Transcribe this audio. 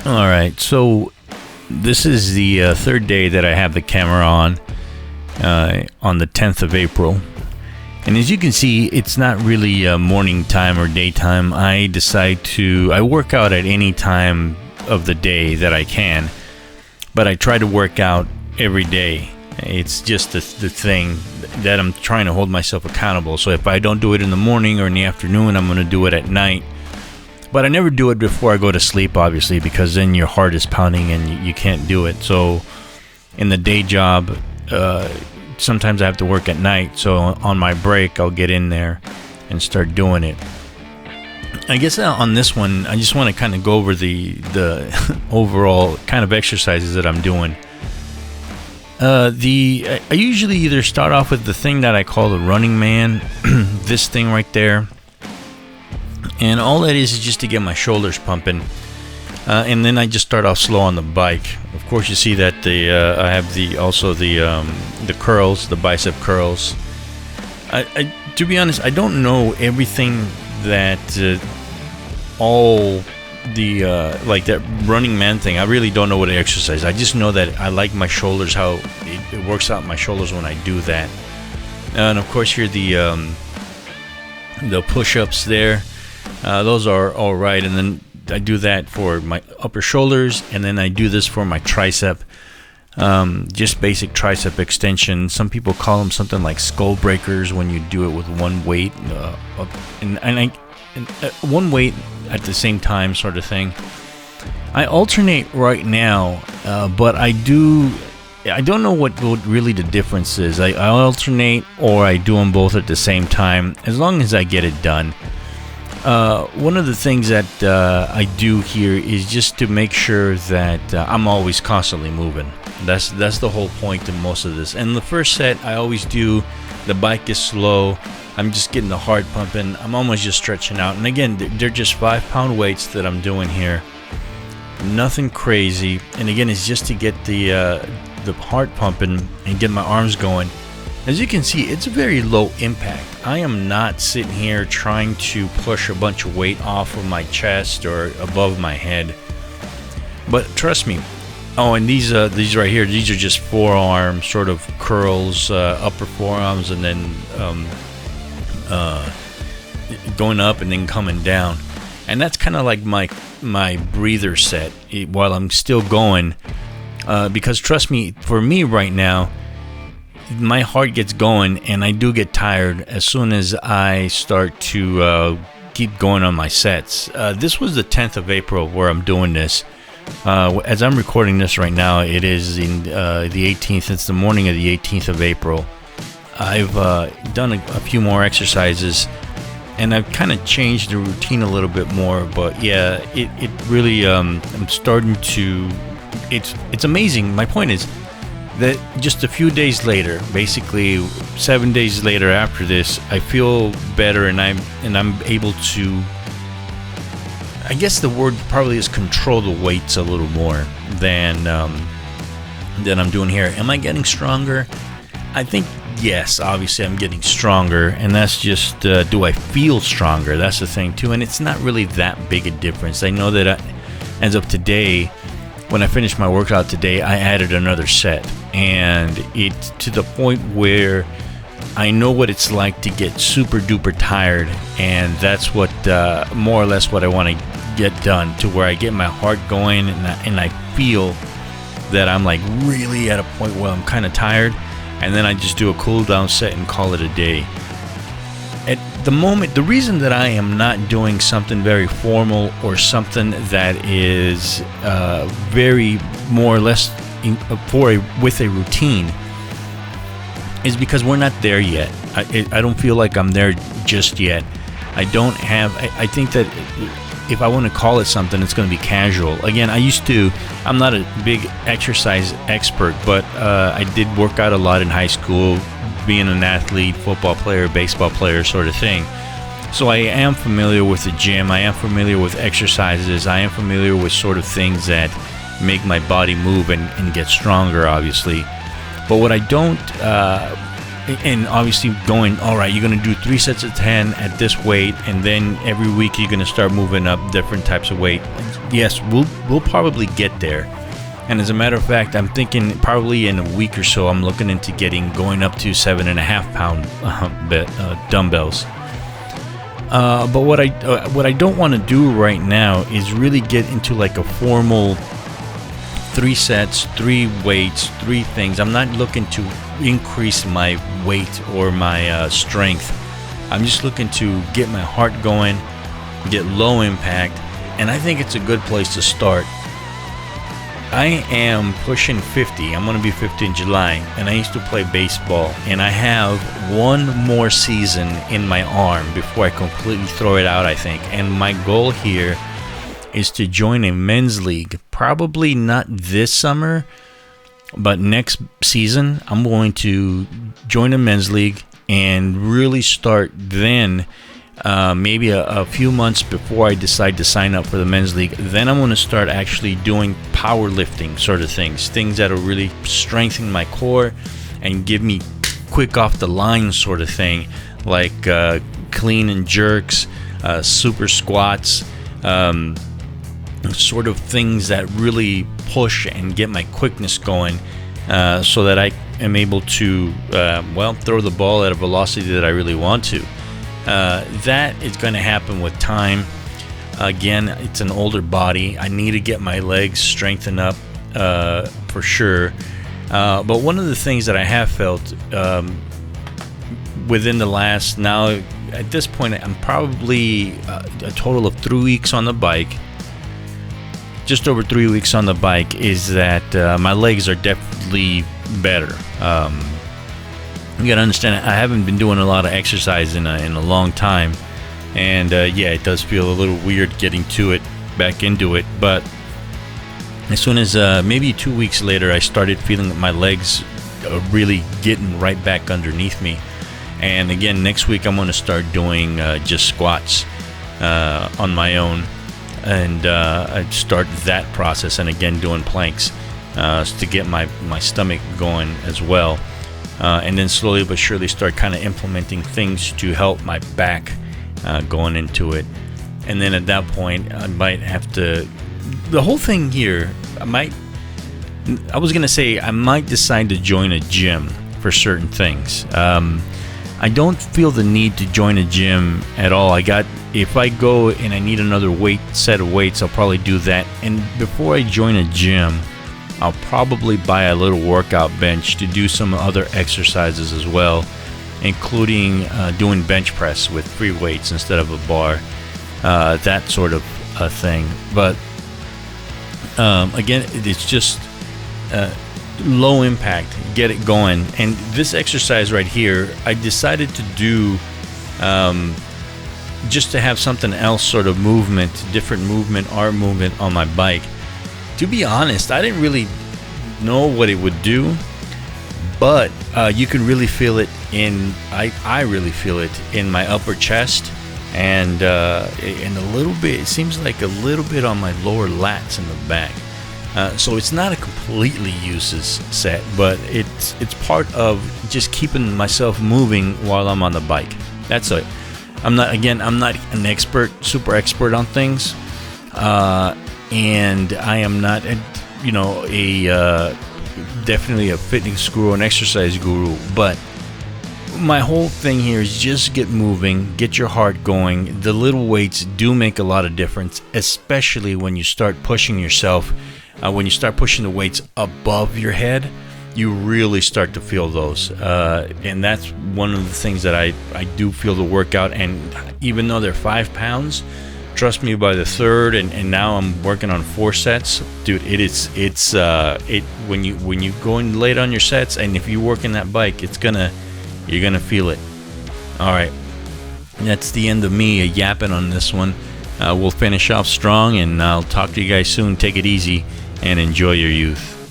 All right, so this is the third day that I have the camera on the 10th of April. And as you can see, it's not really morning time or daytime. I work out at any time of the day that I can, but I try to work out every day. It's just the thing that I'm trying to hold myself accountable. So if I don't do it in the morning or in the afternoon, I'm going to do it at night. But I never do it before I go to sleep, obviously, because then your heart is pounding and you can't do it. So in the day job, sometimes I have to work at night. So on my break, I'll get in there and start doing it. I guess on this one, I just want to kind of go over the overall kind of exercises that I'm doing. I usually either start off with the thing that I call the running man, this thing right there. And all that is just to get my shoulders pumping. And then I just start off slow on the bike. Of course, you see that I have the curls, the bicep curls. To be honest, I don't know everything that all the like that running man thing. I really don't know what to exercise. I just know that I like my shoulders, how it works out my shoulders when I do that. And of course, here the push-ups there. Those are all right, and then I do that for my upper shoulders, and then I do this for my tricep, just basic tricep extension. Some people call them something like skull breakers when you do it with one weight, and one weight at the same time, sort of thing. I alternate right now, but I don't know what really the difference is. I alternate, or I do them both at the same time, as long as I get it done. One of the things that I do here is just to make sure that I'm always constantly moving. That's the whole point of most of this. And the first set, I always do, the bike is slow. I'm just getting the heart pumping. I'm almost just stretching out. And again, they're just 5-pound weights that I'm doing here. Nothing crazy. And again, it's just to get the heart pumping and get my arms going. As you can see, it's very low impact. I am not sitting here trying to push a bunch of weight off of my chest or above my head. But trust me. Oh, and these right here, these are just forearm sort of curls, upper forearms, and then going up and then coming down. And that's kind of like my breather set while I'm still going. Because trust me, for me right now, my heart gets going, and I do get tired as soon as I start to keep going on my sets. This was the 10th of April where I'm doing this. As I'm recording this right now, it is in the 18th. It's the morning of the 18th of April. I've done a few more exercises, and I've kind of changed the routine a little bit more. But yeah, it really I'm starting to. It's amazing. My point is that just a few days later, basically 7 days later after this, I feel better, and I'm able to, I guess the word probably is, control the weights a little more than I'm doing here. Am I getting stronger? I think yes, obviously I'm getting stronger, and that's just do I feel stronger? That's the thing too, and it's not really that big a difference. I know that as of today, when I finished my workout today, I added another set, and it's to the point where I know what it's like to get super duper tired, and that's what more or less what I want to get done, to where I get my heart going, and I feel that I'm like really at a point where I'm kind of tired, and then I just do a cool down set and call it a day. At the moment, the reason that I am not doing something very formal or something that is very more or less with a routine is because we're not there yet. I don't feel like I'm there just yet. I think that if I want to call it something, it's going to be casual. Again, I'm not a big exercise expert, but I did work out a lot in high school, being an athlete, football player, baseball player sort of thing. So I am familiar with the gym. I am familiar with exercises. I am familiar with sort of things that make my body move and get stronger, obviously. But what I don't and obviously going, all right, you're going to do 3 sets of 10 at this weight, and then every week you're going to start moving up different types of weight. Yes, we'll probably get there. And as a matter of fact, I'm thinking probably in a week or so, I'm looking into going up to 7.5 pound dumbbells. But what I don't want to do right now is really get into like a formal 3 sets, 3 weights, 3 things. I'm not looking to increase my weight or my strength. I'm just looking to get my heart going, get low impact, and I think it's a good place to start. I am pushing 50. I'm going to be 50 in July, and I used to play baseball, and I have one more season in my arm before I completely throw it out, I think. And my goal here is to join a men's league. Probably not this summer, but next season I'm going to join a men's league and really start then. Maybe a few months before I decide to sign up for the men's league, then I'm going to start actually doing powerlifting sort of things that will really strengthen my core and give me quick off the line sort of thing, like clean and jerks, super squats, sort of things that really push and get my quickness going, so that I am able to throw the ball at a velocity that I really want to. That is going to happen with time. Again, it's an older body. I need to get my legs strengthened up for sure. But one of the things that I have felt within the last, now at this point, I'm probably a total of 3 weeks on the bike. Just over 3 weeks on the bike, is that my legs are definitely better. You gotta understand, I haven't been doing a lot of exercise in a long time, and it does feel a little weird getting back into it. But as soon as maybe 2 weeks later, I started feeling that my legs are really getting right back underneath me. And again, next week I'm going to start doing just squats on my own, and I'd start that process, and again doing planks to get my stomach going as well. And then slowly but surely start kind of implementing things to help my back going into it. And then at that point, I might have to, the whole thing here, I might decide to join a gym for certain things. I don't feel the need to join a gym at all. If I go and I need another set of weights, I'll probably do that. And before I join a gym, I'll probably buy a little workout bench to do some other exercises as well, including doing bench press with free weights instead of a bar, that sort of thing. But again, it's just low impact, get it going. And this exercise right here, I decided to do just to have something else, sort of different movement, arm movement on my bike. To be honest, I didn't really know what it would do, but you can really feel it I really feel it in my upper chest, and a little bit, it seems like a little bit on my lower lats in the back. So it's not a completely useless set, but it's part of just keeping myself moving while I'm on the bike. That's it. I'm not an super expert on things, and I am not definitely a fitness guru, an exercise guru, but my whole thing here is just get moving, get your heart going. The little weights do make a lot of difference, especially when you start pushing yourself. When you start pushing the weights above your head, you really start to feel those. And that's one of the things that I do feel the workout. And even though they're 5 pounds, trust me, by the third, and now I'm working on 4 sets, dude. When you go in late on your sets, and if you work in that bike, you're gonna feel it. All right, that's the end of me yapping on this one. We'll finish off strong, and I'll talk to you guys soon. Take it easy and enjoy your youth.